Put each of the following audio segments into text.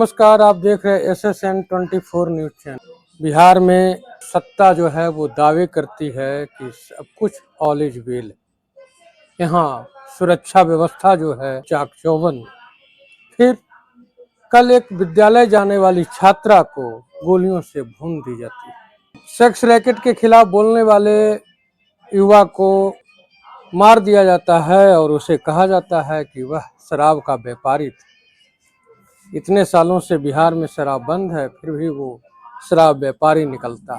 नमस्कार, आप देख रहे हैं SSN24 न्यूज चैनल। बिहार में सत्ता जो है वो दावे करती है कि सब कुछ ऑल इज वेल। यहाँ सुरक्षा व्यवस्था जो है चाक चौबंद। फिर कल एक विद्यालय जाने वाली छात्रा को गोलियों से भून दी जाती है। सेक्स रैकेट के खिलाफ बोलने वाले युवा को मार दिया जाता है और उसे कहा जाता है कि वह शराब का व्यापारी था। इतने सालों से बिहार में शराब बंद है, फिर भी वो शराब व्यापारी निकलता।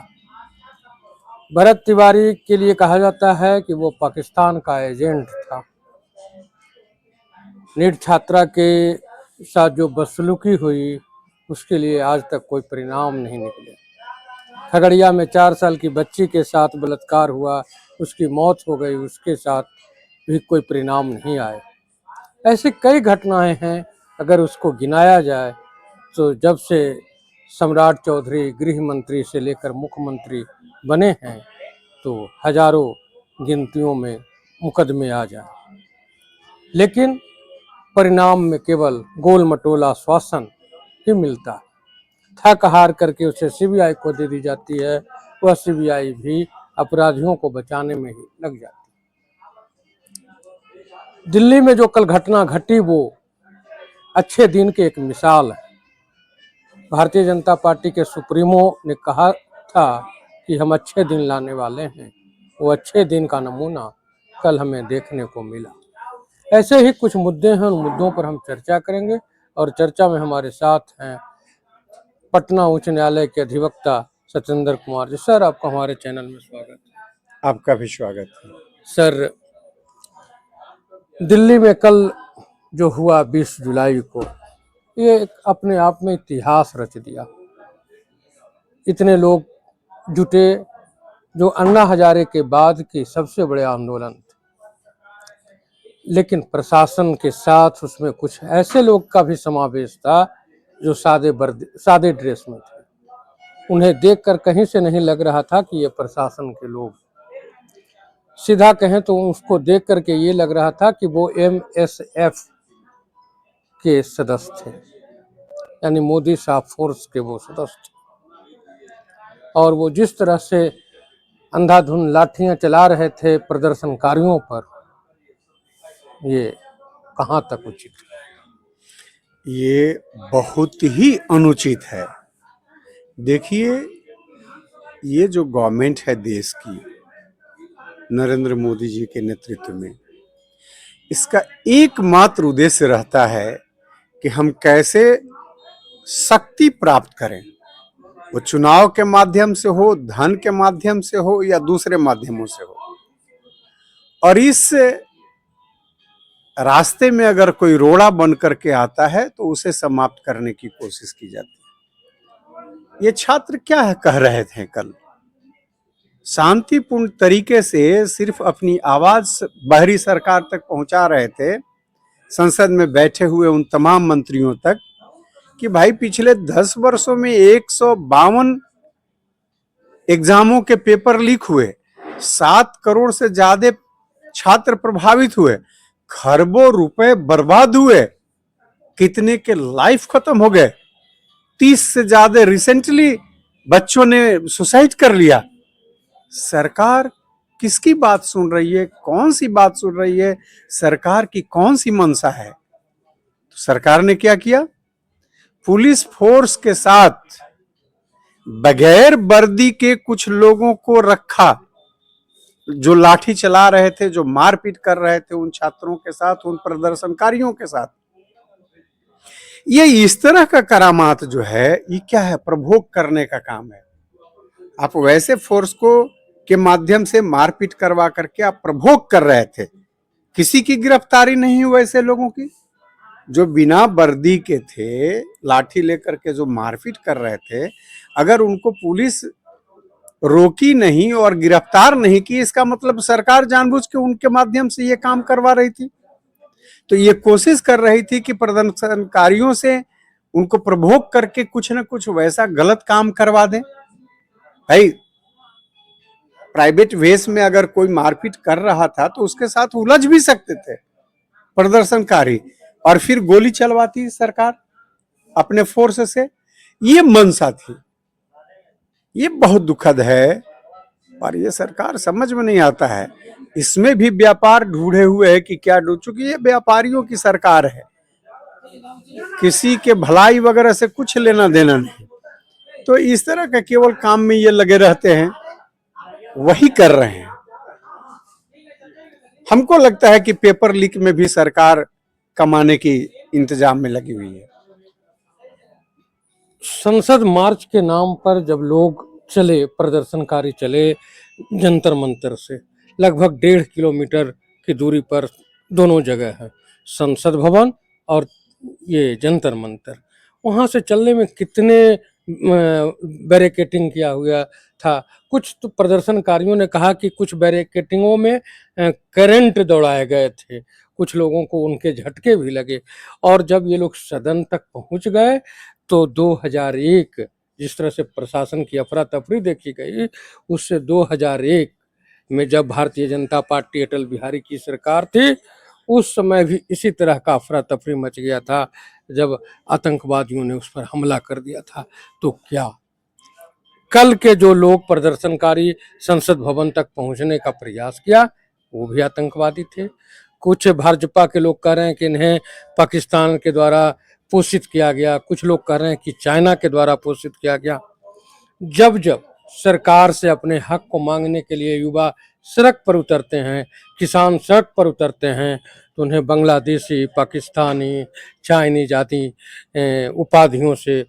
भरत तिवारी के लिए कहा जाता है कि वो पाकिस्तान का एजेंट था। नीट छात्रा के साथ जो बदसलूकी हुई उसके लिए आज तक कोई परिणाम नहीं निकले। खगड़िया में 4 साल की बच्ची के साथ बलात्कार हुआ, उसकी मौत हो गई, उसके साथ भी कोई परिणाम नहीं आए। ऐसी कई घटनाएं हैं। अगर उसको गिनाया जाए तो जब से सम्राट चौधरी गृह मंत्री से लेकर मुख्यमंत्री बने हैं तो हजारों गिनतियों में मुकदमे आ जाए, लेकिन परिणाम में केवल गोल मटोल आश्वासन ही मिलता है। थक हार करके उसे CBI को दे दी जाती है। वह CBI भी अपराधियों को बचाने में ही लग जाती है। दिल्ली में जो कल घटना घटी वो अच्छे दिन की एक मिसाल है। भारतीय जनता पार्टी के सुप्रीमो ने कहा था कि हम अच्छे दिन लाने वाले हैं। वो अच्छे दिन का नमूना कल हमें देखने को मिला। ऐसे ही कुछ मुद्दे हैं, उन मुद्दों पर हम चर्चा करेंगे और चर्चा में हमारे साथ हैं पटना उच्च न्यायालय के अधिवक्ता सत्येंद्र कुमार जी। सर, आपका हमारे चैनल में स्वागत है। आपका भी स्वागत है। सर, दिल्ली में कल जो हुआ 20 जुलाई को, ये एक अपने आप में इतिहास रच दिया। इतने लोग जुटे जो अन्ना हजारे के बाद की सबसे बड़े आंदोलन थे, लेकिन प्रशासन के साथ उसमें कुछ ऐसे लोग का भी समावेश था जो सादे ड्रेस में थे। उन्हें देखकर कहीं से नहीं लग रहा था कि ये प्रशासन के लोग। सीधा कहें तो उसको देख करके ये लग रहा था कि वो MSF के सदस्य थे, यानी मोदी साहब फोर्स के वो सदस्य थे। और वो जिस तरह से अंधाधुंध लाठियां चला रहे थे प्रदर्शनकारियों पर, ये कहाँ तक उचित है? ये बहुत ही अनुचित है। देखिए, ये जो गवर्नमेंट है देश की, नरेंद्र मोदी जी के नेतृत्व में, इसका एकमात्र उद्देश्य रहता है कि हम कैसे शक्ति प्राप्त करें। वो चुनाव के माध्यम से हो, धन के माध्यम से हो या दूसरे माध्यमों से हो। और इस रास्ते में अगर कोई रोड़ा बन करके आता है तो उसे समाप्त करने की कोशिश की जाती है। ये छात्र क्या कह रहे थे कल? शांतिपूर्ण तरीके से सिर्फ अपनी आवाज बाहरी सरकार तक पहुंचा रहे थे, संसद में बैठे हुए उन तमाम मंत्रियों तक, कि भाई पिछले 10 वर्षों में 152 एग्जामों के पेपर लीक हुए, 7 करोड़ से ज्यादा छात्र प्रभावित हुए, खरबों रुपए बर्बाद हुए, कितने के लाइफ खत्म हो गए, 30 से ज्यादा रिसेंटली बच्चों ने सुसाइड कर लिया। सरकार किसकी बात सुन रही है? कौन सी बात सुन रही है? सरकार की कौन सी मंशा है? तो सरकार ने क्या किया? पुलिस फोर्स के साथ बगैर वर्दी के कुछ लोगों को रखा, जो लाठी चला रहे थे, जो मारपीट कर रहे थे उन छात्रों के साथ, उन प्रदर्शनकारियों के साथ। ये इस तरह का करामात जो है, ये क्या है? प्रभोग करने का काम है। आप वैसे फोर्स को के माध्यम से मारपीट करवा करके आप प्रभोग कर रहे थे। किसी की गिरफ्तारी नहीं हुई ऐसे लोगों की जो बिना वर्दी के थे, लाठी लेकर के जो मारपीट कर रहे थे। अगर उनको पुलिस रोकी नहीं और गिरफ्तार नहीं की, इसका मतलब सरकार जानबूझ के उनके माध्यम से ये काम करवा रही थी। तो ये कोशिश कर रही थी कि प्रदर्शनकारियों से उनको प्रभोग करके कुछ न कुछ वैसा गलत काम करवा दें। भाई, प्राइवेट वेस में अगर कोई मारपीट कर रहा था तो उसके साथ उलझ भी सकते थे प्रदर्शनकारी, और फिर गोली चलवाती सरकार। अपने फोर्स से, ये मंशा थी। ये बहुत दुखद है और ये सरकार समझ में नहीं आता है। इसमें भी व्यापार ढूंढे हुए है कि क्या चूंकि ये व्यापारियों की सरकार है, किसी के भलाई वगैरह से कुछ लेना देना नहीं, तो इस तरह का केवल काम में ये लगे रहते हैं, वही कर रहे हैं। हमको लगता है कि पेपर लीक में भी सरकार कमाने की इंतजाम में लगी हुई है। संसद मार्च के नाम पर जब लोग चले, प्रदर्शनकारी चले जंतर मंतर से, लगभग 1.5 किलोमीटर की दूरी पर दोनों जगह है, संसद भवन और ये जंतर मंतर। वहाँ से चलने में कितने बैरिकेटिंग किया हुआ था। कुछ तो प्रदर्शनकारियों ने कहा कि कुछ बैरिकेटिंगों में करंट दौड़ाए गए थे, कुछ लोगों को उनके झटके भी लगे। और जब ये लोग सदन तक पहुंच गए तो 2001 जिस तरह से प्रशासन की अफरा तफरी देखी गई, उससे 2001 में जब भारतीय जनता पार्टी अटल बिहारी की सरकार थी, उस समय भी इसी तरह का अफरा तफरी मच गया था जब आतंकवादियों ने उस पर हमला कर दिया था। तो क्या कल के जो लोग प्रदर्शनकारी संसद भवन तक पहुंचने का प्रयास किया वो भी आतंकवादी थे? कुछ भाजपा के लोग कह रहे हैं कि इन्हें पाकिस्तान के द्वारा पोषित किया गया, कुछ लोग कह रहे हैं कि चाइना के द्वारा पोषित किया गया। जब जब सरकार से अपने हक को मांगने के लिए युवा सड़क पर उतरते हैं, किसान सड़क पर उतरते हैं, तो उन्हें बांग्लादेशी, पाकिस्तानी, चाइनीज आदि उपाधियों से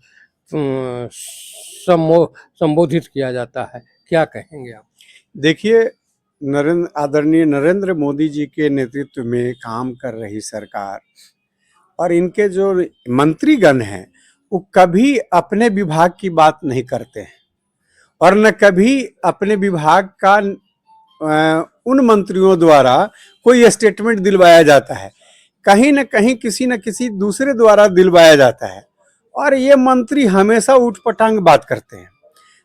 संबोधित किया जाता है। क्या कहेंगे आप? देखिए, आदरणीय नरेंद्र मोदी जी के नेतृत्व में काम कर रही सरकार और इनके जो मंत्रीगण हैं, वो कभी अपने विभाग की बात नहीं करते हैं और न कभी अपने विभाग का उन मंत्रियों द्वारा कोई स्टेटमेंट दिलवाया जाता है। कहीं न कहीं किसी न किसी दूसरे द्वारा दिलवाया जाता है और ये मंत्री हमेशा उठपटांग बात करते हैं।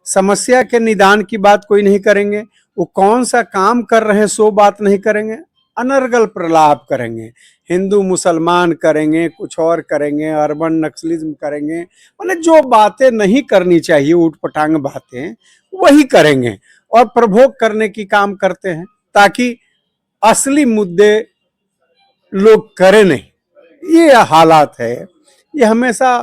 समस्या के निदान की बात कोई नहीं करेंगे, वो कौन सा काम कर रहे हैं सो बात नहीं करेंगे, अनर्गल प्रलाप करेंगे, हिंदू मुसलमान करेंगे, कुछ और करेंगे, अर्बन नक्सलिज्म करेंगे, मतलब जो बातें नहीं करनी चाहिए, उठपटांग बातें वही करेंगे और प्रभोग करने की काम करते हैं ताकि असली मुद्दे लोग करें नहीं। ये हालात है। ये हमेशा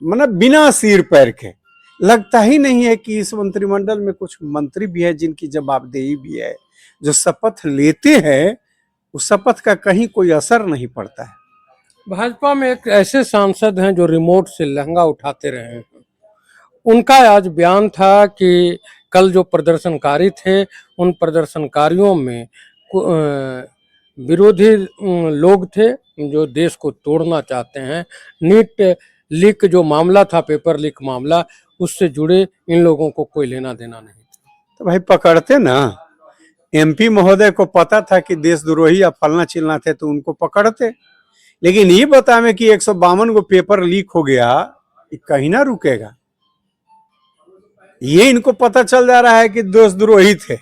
मतलब बिना सिर पैर के, लगता ही नहीं है कि इस मंत्रिमंडल में कुछ मंत्री भी है जिनकी जवाबदेही भी है, जो शपथ लेते हैं उस शपथ का कहीं कोई असर नहीं पड़ता है। भाजपा में एक ऐसे सांसद हैं जो रिमोट से लहंगा उठाते रहे हैं। उनका आज बयान था कि कल जो प्रदर्शनकारी थे, उन प्रदर्शनकारियों में विरोधी लोग थे जो देश को तोड़ना चाहते हैं। नीट लीक जो मामला था, पेपर लीक मामला, उससे जुड़े इन लोगों को कोई लेना देना नहीं था। तो भाई पकड़ते ना, एमपी महोदय को पता था कि देशद्रोही या फलना चिलना थे तो उनको पकड़ते। लेकिन ये बतावे कि 152 को पेपर लीक हो गया, ये कहीं ना रुकेगा। ये इनको पता चल जा रहा है कि देशद्रोही थे,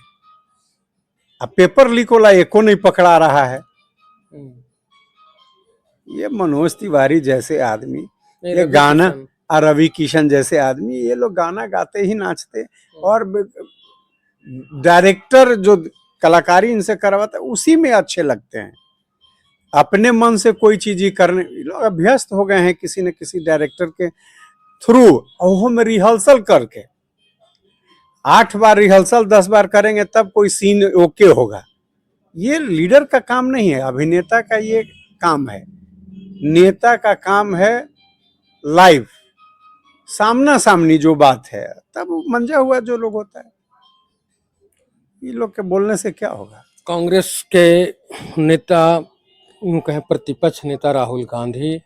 अब पेपर लीक वाला एको नहीं पकड़ा रहा है। ये मनोज तिवारी जैसे आदमी, ये गाना, और रवि किशन जैसे आदमी, ये लोग गाना गाते ही नाचते और डायरेक्टर जो कलाकारी इनसे करवाता है उसी में अच्छे लगते हैं। अपने मन से कोई चीज ही करने, लोग अभ्यस्त हो गए हैं किसी न किसी डायरेक्टर के थ्रू, और में रिहर्सल करके 8 बार रिहर्सल 10 बार करेंगे तब कोई सीन ओके होगा। ये लीडर का काम नहीं है, अभिनेता का ये काम है। नेता का काम है लाइव सामना सामनी जो बात है, तब मंजा हुआ जो लोग होता है। ये लोग के बोलने से क्या होगा? कांग्रेस के नेता, यूं कहें प्रतिपक्ष नेता राहुल गांधी,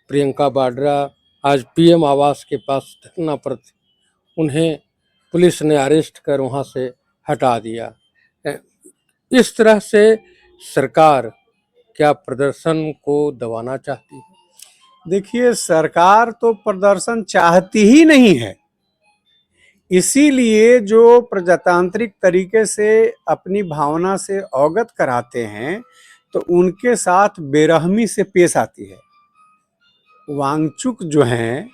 प्रियंका वाड्रा आज पीएम आवास के पास धरना पर थे। उन्हें पुलिस ने अरेस्ट कर वहां से हटा दिया। इस तरह से सरकार क्या प्रदर्शन को दबाना चाहती है? देखिए, सरकार तो प्रदर्शन चाहती ही नहीं है, इसीलिए जो प्रजातांत्रिक तरीके से अपनी भावना से अवगत कराते हैं तो उनके साथ बेरहमी से पेश आती है। वांगचुक जो हैं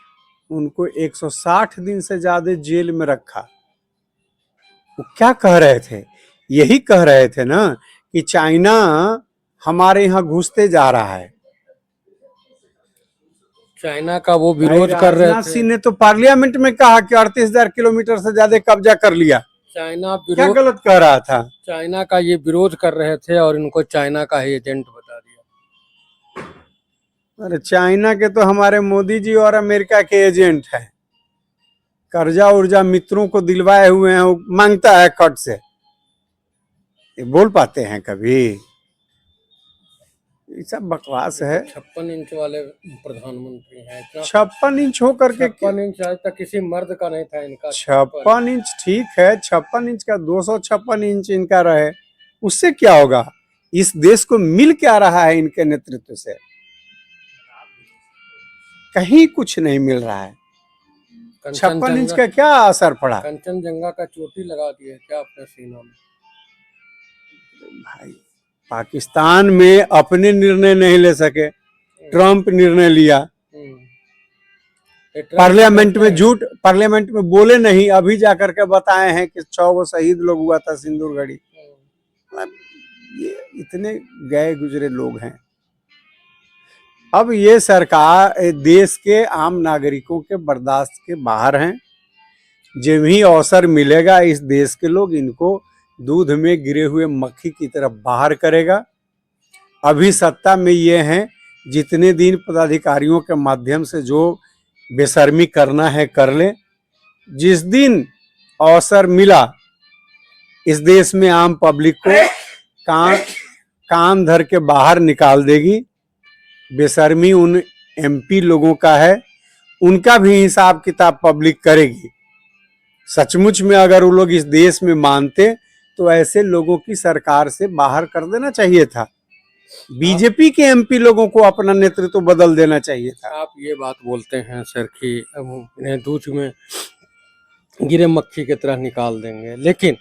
उनको 160 दिन से ज्यादा जेल में रखा। वो क्या कह रहे थे? यही कह रहे थे ना कि चाइना हमारे यहाँ घुसते जा रहा है। चाइना का वो भाई विरोध कर रहे राजनाथ थे। सिंह ने तो पार्लियामेंट में कहा कि 38,000 किलोमीटर से ज्यादा कब्जा कर लिया। चाइना क्या विरोध गलत कह रहा था? चाइना का ये विरोध कर रहे थे और इनको चाइना का ही एजेंट बता दिया। अरे चाइना के तो हमारे मोदी जी और अमेरिका के एजेंट हैं। कर्जा उर्जा मित्रों को दिलवाए हुए हैं, वो मांगता है कट से। ये बोल पाते हैं कभी? ये सब बकवास है। 56 इंच वाले प्रधानमंत्री हैं। इतना 56 इंच हो करके 56 इंच आज तक किसी मर्द का नहीं था इनका। 56 इंच ठीक है, 56 इंच का 256 इंच इनका रहे, उससे क्या होगा? इस देश को मिल क्या रहा है इनके नेतृत्व से? कहीं कुछ नहीं मिल रहा है। 56 इंच का क्या असर पड़ा? कंचनजंगा का चोटी लगा दिए क्या अपने सीनों में? भाई पाकिस्तान में अपने निर्णय नहीं ले सके, ट्रंप निर्णय लिया। पार्लियामेंट में बोले नहीं, अभी जाकर के बताए हैं कि 6 गो शहीद लोग हुआ था सिंदूरगढ़ी। ये इतने गए गुजरे लोग हैं। अब ये सरकार देश के आम नागरिकों के बर्दाश्त के बाहर हैं। जब ही अवसर मिलेगा इस देश के लोग इनको दूध में गिरे हुए मक्खी की तरफ बाहर करेगा। अभी सत्ता में ये हैं, जितने दिन पदाधिकारियों के माध्यम से जो बेशर्मी करना है कर ले। जिस दिन अवसर मिला इस देश में आम पब्लिक को कान धर के बाहर निकाल देगी। बेशर्मी उन एमपी लोगों का है, उनका भी हिसाब किताब पब्लिक करेगी। सचमुच में अगर वो लोग इस देश में मानते तो ऐसे लोगों की सरकार से बाहर कर देना चाहिए था। बीजेपी के एमपी लोगों को अपना नेतृत्व बदल देना चाहिए था। आप ये बात बोलते हैं सर कि इन्हें दूध में गिरे मक्खी की तरह निकाल देंगे, लेकिन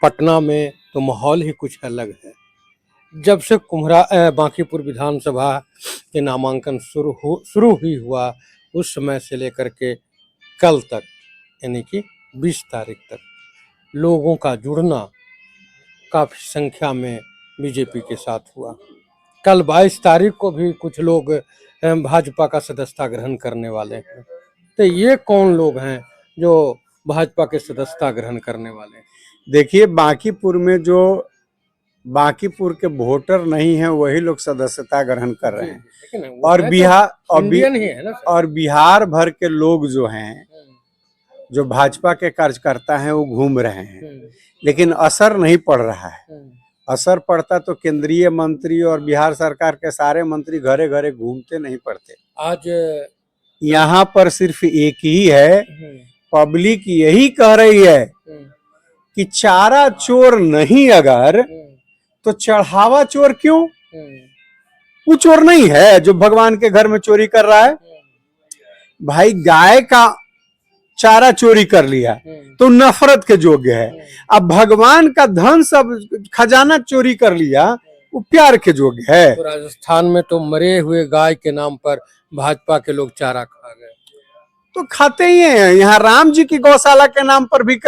पटना में तो माहौल ही कुछ अलग है। जब से बांकीपुर विधानसभा के नामांकन शुरू ही हुआ, उस समय से लेकर के कल तक यानी कि 20 तारीख तक लोगों का जुड़ना काफ़ी संख्या में बीजेपी के साथ हुआ। कल 22 तारीख को भी कुछ लोग भाजपा का सदस्यता ग्रहण करने वाले हैं। तो ये कौन लोग हैं जो भाजपा के सदस्यता ग्रहण करने वाले हैं? देखिए, बांकीपुर के वोटर नहीं हैं, वही लोग सदस्यता ग्रहण कर रहे हैं। और बिहार भर के लोग जो हैं, जो भाजपा के कार्यकर्ता हैं, वो घूम रहे हैं, लेकिन असर नहीं पड़ रहा है। असर पड़ता तो केंद्रीय मंत्री और बिहार सरकार के सारे मंत्री घरे घरे घूमते नहीं पड़ते। आज यहाँ पर सिर्फ एक ही है, पब्लिक यही कह रही है कि चारा चोर नहीं अगर तो चढ़ावा चोर क्यों? वो चोर नहीं है जो भगवान के घर में चोरी कर रहा है। भाई गाय का चारा चोरी कर लिया तो नफरत के योग्य है। अब भगवान का धन सब खजाना चोरी कर लिया, वो प्यार के योग्य है। तो राजस्थान में तो मरे हुए गाय के नाम पर भाजपा के लोग चारा खा गए, तो खाते ही हैं। यहाँ राम जी की गौशाला के नाम पर भी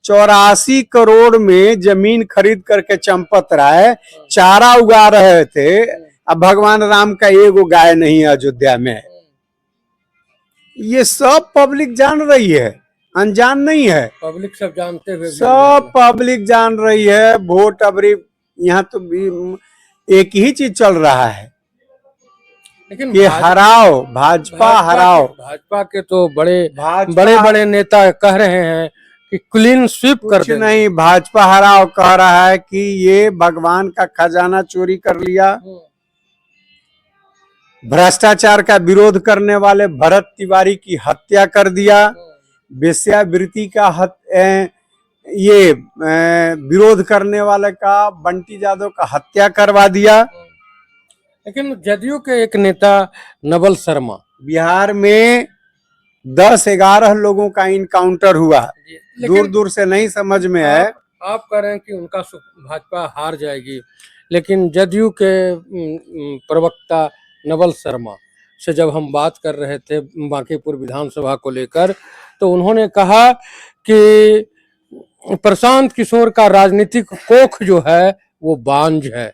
84 करोड़ में जमीन खरीद करके चंपत राय चारा उगा रहे थे। अब भगवान राम का एगो गाय नहीं है अयोध्या में। ये सब पब्लिक जान रही है, अनजान नहीं है। पब्लिक सब जानते हुए सब पब्लिक जान रही है। वोट अबरी यहाँ तो एक ही चीज चल रहा है, लेकिन ये हराओ, भाजपा हराओ। भाजपा के तो बड़े नेता कह रहे हैं कि क्लीन स्वीप कर कुछ नहीं, भाजपा हराओ कह रहा है कि ये भगवान का खजाना चोरी कर लिया। भ्रष्टाचार का विरोध करने वाले भरत तिवारी की हत्या कर दिया। वेश्यावृत्ति का विरोध करने वाले का बंटी यादव का हत्या करवा दिया। लेकिन जदयू के एक नेता नवल शर्मा, बिहार में 10-11 लोगों का इनकाउंटर हुआ। दूर दूर से नहीं समझ में है। आप कह रहे हैं कि उनका भाजपा हार जाएगी, लेकिन जदयू के प्रवक्ता नवल शर्मा से जब हम बात कर रहे थे बांकीपुर विधानसभा को लेकर, तो उन्होंने कहा कि प्रशांत किशोर का राजनीतिक कोख जो है वो बांझ है,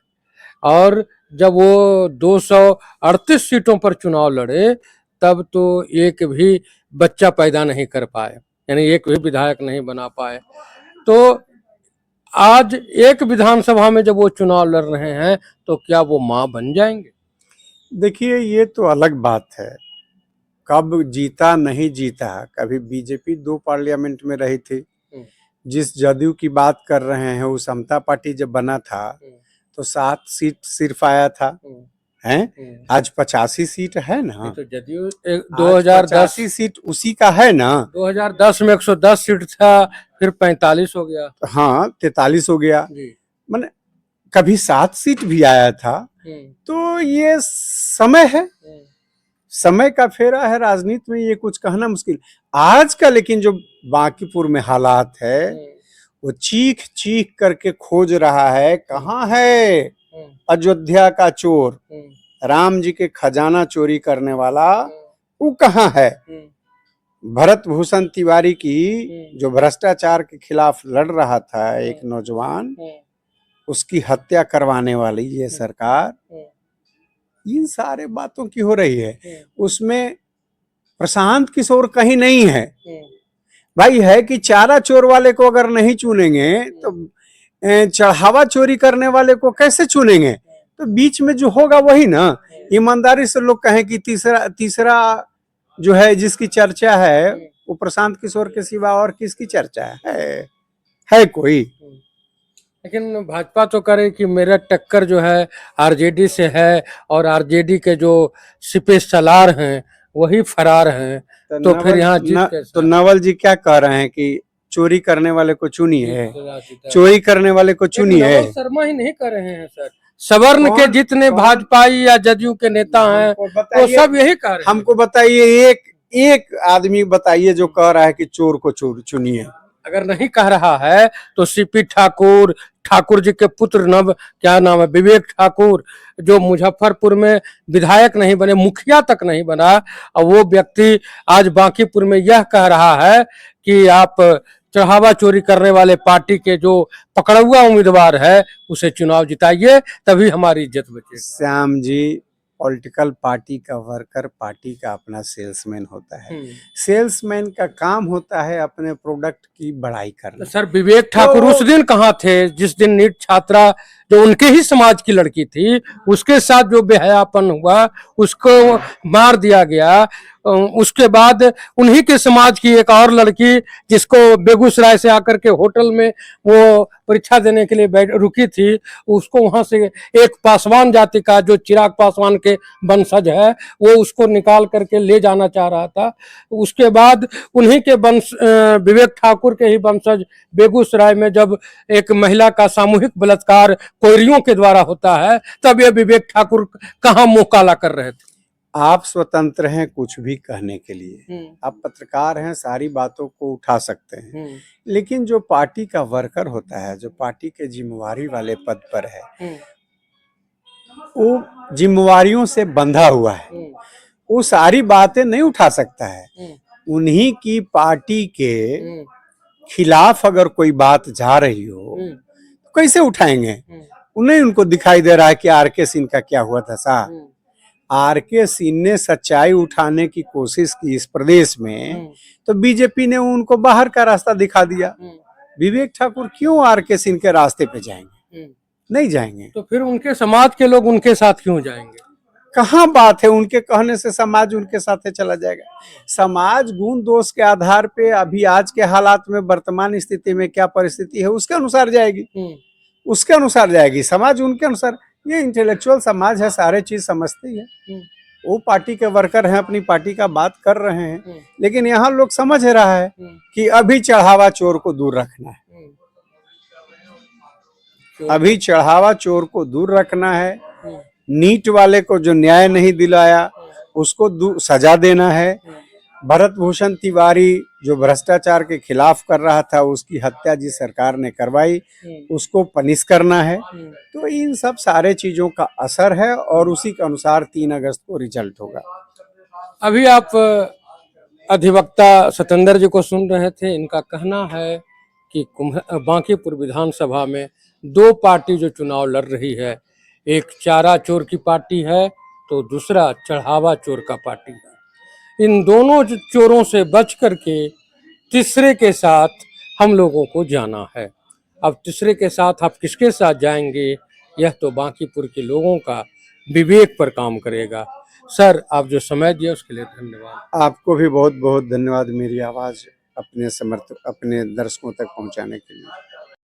और जब वो 238 सीटों पर चुनाव लड़े तब तो एक भी बच्चा पैदा नहीं कर पाए, यानी एक भी विधायक नहीं बना पाए। तो आज एक विधानसभा में जब वो चुनाव लड़ रहे हैं तो क्या वो मां बन जाएंगे? देखिए, ये तो अलग बात है, कब जीता नहीं जीता। कभी बीजेपी 2 पार्लियामेंट में रही थी, जिस जदयू की बात कर रहे हैं वो समता पार्टी जब बना था तो 7 सीट सिर्फ आया था, हैं? आज 85 सीट है ना। तो जदयू 2010 सीट उसी का है ना। 2010 में 110 सीट था, फिर 45 हो गया, हाँ 43 हो गया, माने कभी 7 सीट भी आया था। तो ये समय है, समय का फेरा है, राजनीति में ये कुछ कहना मुश्किल। आज का लेकिन जो बांकीपुर में हालात है वो चीख चीख करके खोज रहा है, कहाँ है अयोध्या का चोर, राम जी के खजाना चोरी करने वाला, वो कहाँ है। भरत भूषण तिवारी की जो भ्रष्टाचार के खिलाफ लड़ रहा था एक नौजवान, उसकी हत्या करवाने वाली ये सरकार, इन सारे बातों की हो रही है। उसमें प्रशांत किशोर कहीं नहीं है भाई। है कि चारा चोर वाले को अगर नहीं चुनेंगे तो चढ़ावा चोरी करने वाले को कैसे चुनेंगे। तो बीच में जो होगा वही ना। ईमानदारी से लोग कहें कि तीसरा जो है जिसकी चर्चा है वो प्रशांत किशोर के सिवा और किसकी चर्चा है कोई। लेकिन भाजपा तो करे कि मेरा टक्कर जो है आरजेडी से है, और आरजेडी के जो सिपे सलार हैं वही फरार हैं, तो फिर यहाँ तो नवल जी क्या कह रहे हैं कि चोरी करने वाले को चुनिए, चोरी करने वाले को चुनिए। शर्मा ही नहीं कर रहे हैं सर, सवर्ण के जितने भाजपाई या जदयू के नेता हैं वो सब यही कह रहे हैं। हमको बताइए एक आदमी बताइए जो कह रहा है कि चोर को चुनिए। अगर नहीं कह रहा है तो सीपी ठाकुर जी के पुत्र क्या नाम है, विवेक ठाकुर, जो मुजफ्फरपुर में विधायक नहीं बने, मुखिया तक नहीं बना, और वो व्यक्ति आज बांकीपुर में यह कह रहा है कि आप चढ़ावा चोरी करने वाले पार्टी के जो पकड़ुआ उम्मीदवार है उसे चुनाव जिताइए, तभी हमारी इज्जत बचेगी। श्याम जी, पॉलिटिकल पार्टी का वर्कर पार्टी का अपना सेल्समैन होता है। सेल्समैन का काम होता है अपने प्रोडक्ट की बढ़ाई करना। सर विवेक ठाकुर उस दिन कहाँ थे जिस दिन नीट छात्रा जो उनके ही समाज की लड़की थी उसके साथ जो बेहयापन हुआ, उसको मार दिया गया। उसके बाद उन्हीं के समाज की एक और लड़की जिसको बेगूसराय से आकर के होटल में वो परीक्षा देने के लिए रुकी थी, उसको वहां से एक पासवान जाति का जो चिराग पासवान के वंशज है वो उसको निकाल करके ले जाना चाह रहा था। उसके बाद उन्हीं के विवेक ठाकुर के ही वंशज बेगूसराय में जब एक महिला का सामूहिक बलात्कार कोयरियों के द्वारा होता है तब ये विवेक ठाकुर कहाँ मुंह काला कर रहे थे। आप स्वतंत्र हैं कुछ भी कहने के लिए, आप पत्रकार हैं, सारी बातों को उठा सकते हैं, लेकिन जो पार्टी का वर्कर होता है, जो पार्टी के जिम्मेवारी वाले पद पर है, वो जिम्मेवारियों से बंधा हुआ है, वो सारी बातें नहीं उठा सकता है। उन्हीं की पार्टी के खिलाफ अगर कोई बात जा रही हो तो कैसे उठाएंगे। उन्हें उनको दिखाई दे रहा है कि आर.के. सिंह का क्या हुआ था। आर.के. सिंह ने सच्चाई उठाने की कोशिश की इस प्रदेश में, तो बीजेपी ने उनको बाहर का रास्ता दिखा दिया। विवेक ठाकुर क्यों आर.के. सिंह के रास्ते पे जाएंगे? नहीं जाएंगे। तो फिर उनके समाज के लोग उनके साथ क्यों जाएंगे? कहाँ बात है उनके कहने से समाज उनके साथ चला जाएगा। समाज गुण दोष के आधार पे अभी आज के हालात में वर्तमान स्थिति में क्या परिस्थिति है उसके अनुसार जाएगी, उसके अनुसार जाएगी समाज, उनके अनुसार। ये इंटेलेक्चुअल समाज है, सारे चीज समझती है। वो पार्टी के वर्कर हैं, अपनी पार्टी का बात कर रहे हैं, लेकिन यहाँ लोग समझ रहा है कि अभी चढ़ावा चोर को दूर रखना है, अभी चढ़ावा चोर को दूर रखना है। नीट वाले को जो न्याय नहीं दिलाया उसको सजा देना है। भरत भूषण तिवारी जो भ्रष्टाचार के खिलाफ कर रहा था, उसकी हत्या जिस सरकार ने करवाई उसको पनिश करना है। तो इन सब सारे चीजों का असर है और उसी के अनुसार 3 अगस्त को रिजल्ट होगा। अभी आप अधिवक्ता सतेंद्र जी को सुन रहे थे। इनका कहना है कि बांकीपुर विधानसभा में दो पार्टी जो चुनाव लड़ रही है, एक चारा चोर की पार्टी है तो दूसरा चढ़ावा चोर का पार्टी है। इन दोनों चोरों से बच करके तीसरे के साथ हम लोगों को जाना है। अब तीसरे के साथ आप किसके साथ जाएंगे, यह तो बांकीपुर के लोगों का विवेक पर काम करेगा। सर, आप जो समय दिए उसके लिए धन्यवाद। आपको भी बहुत बहुत धन्यवाद मेरी आवाज़ अपने दर्शकों तक पहुंचाने के लिए।